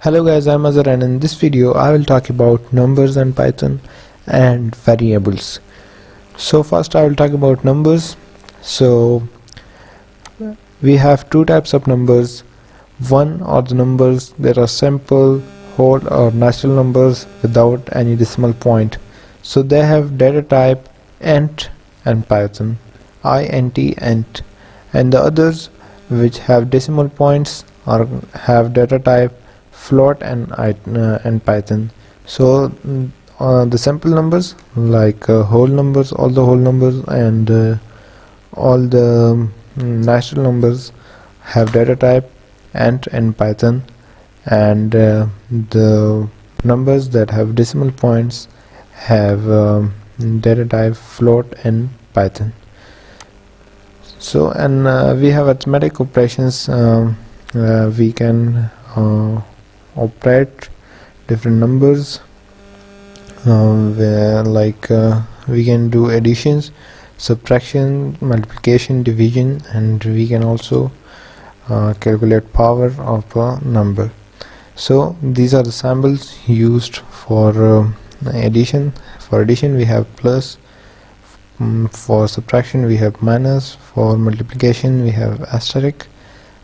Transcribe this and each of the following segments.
Hello guys, I'm Azhar and in this video I will talk about numbers and Python and variables. So first I will talk about numbers. So we have two types of numbers. One are the numbers that are simple, whole or natural numbers without any decimal point. So they have data type int and Python, int. And the others which have decimal points or have data type float and Python. So the simple numbers like whole numbers, all the whole numbers, and all the natural numbers have data type int and Python, and the numbers that have decimal points have data type float and Python. So and we have arithmetic operations. We can operate different numbers where we can do additions, subtraction, multiplication, division, and we can also calculate power of a number. So these are the symbols used for addition. For addition we have plus, for subtraction we have minus, for multiplication we have asterisk,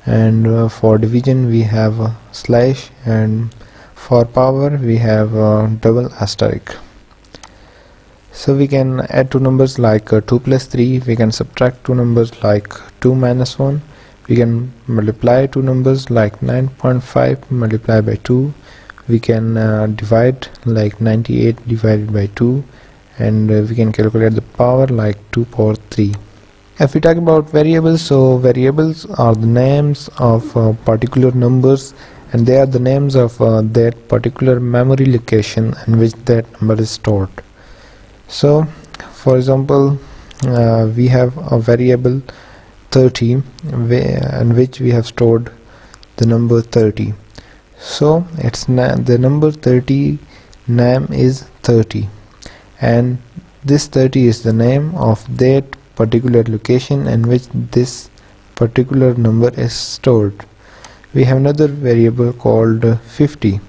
and for division we have a slash, and for power we have a double asterisk. So we can add two numbers like 2 plus 3, we can subtract two numbers like 2 minus 1, we can multiply two numbers like 9.5 multiplied by 2, we can divide like 98 divided by 2, and we can calculate the power like 2 power 3. If we talk about variables, so variables are the names of particular numbers, and they are the names of that particular memory location in which that number is stored. So for example, we have a variable 30 in which we have stored the number 30. So it's the number 30 name is 30, and this 30 is the name of that particular location in which this particular number is stored. We have another variable called 50.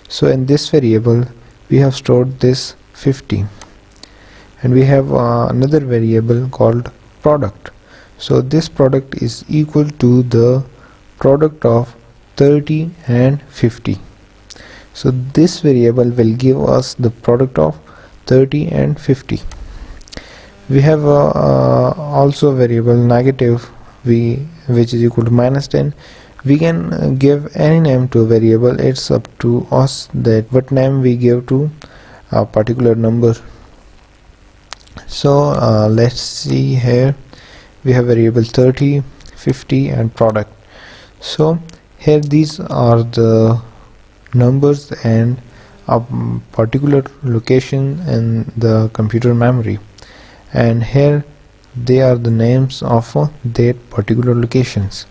So in this variable we have stored this 50, and we have another variable called product. So this product is equal to the product of 30 and 50. So this variable will give us the product of 30 and 50. We have also a variable negative which is equal to minus 10. We can give any name to a variable. It's up to us that what name we give to a particular number. So let's see here. We have variable 30, 50 and product. So here these are the numbers and a particular location in the computer memory, and here they are the names of that particular locations.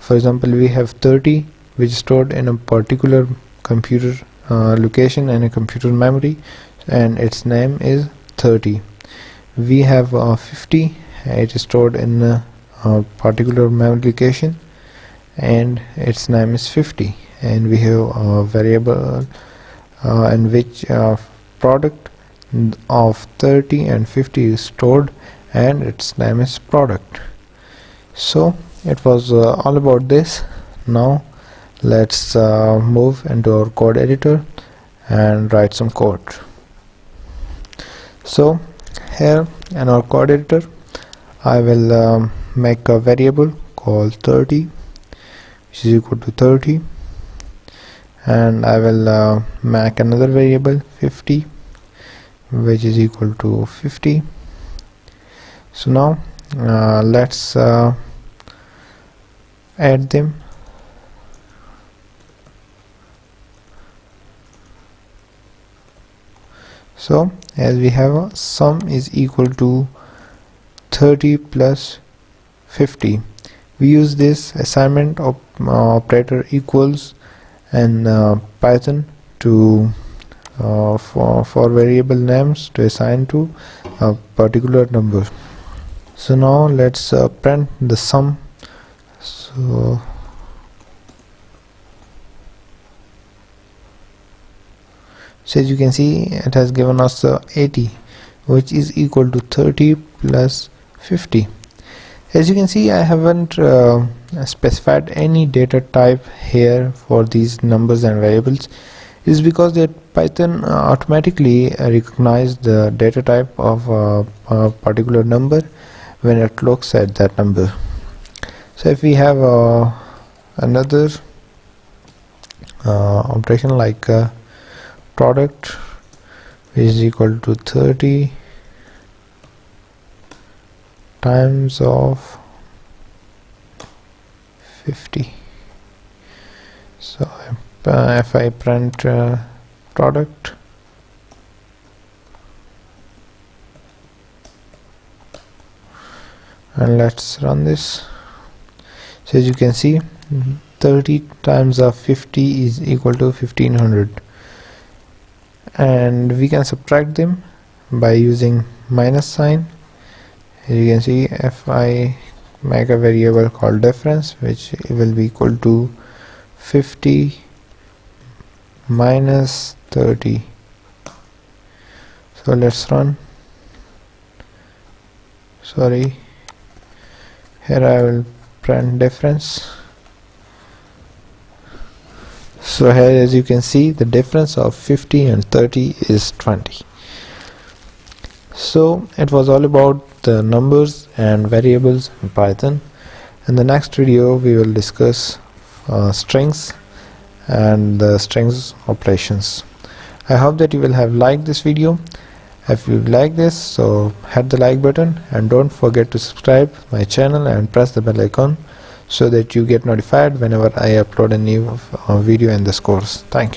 For example, we have 30 which is stored in a particular computer location and a computer memory, and its name is 30. We have 50, it is stored in a particular memory location and its name is 50. And we have a variable in which product of 30 and 50 is stored, and its name is product. So it was all about this. Now let's move into our code editor and write some code. So here in our code editor I will make a variable called 30 which is equal to 30, and I will make another variable 50 which is equal to 50. So now let's add them. So as we have a sum is equal to 30 plus 50, we use this assignment of operator equals and Python to for variable names to assign to a particular number. So now let's print the sum. So So as you can see, it has given us 80, which is equal to 30 plus 50. As you can see, I haven't specified any data type here for these numbers and variables. It is because that Python automatically recognize the data type of a particular number when it looks at that number. So if we have another operation like product, which is equal to 30 times of 50. So if I print product, and let's run this. So as you can see, 30 times of 50 is equal to 1500, and we can subtract them by using minus sign. As you can see, if I make a variable called difference, which will be equal to 50 minus 30. So let's run. Sorry, here I will print difference. So here, as you can see, the difference of 50 and 30 is 20. So it was all about the numbers and variables in Python. In the next video we will discuss strings and the strings operations. I hope that you will have liked this video. If you like this, so hit the like button and don't forget to subscribe my channel and press the bell icon so that you get notified whenever I upload a new video in this course. Thank you.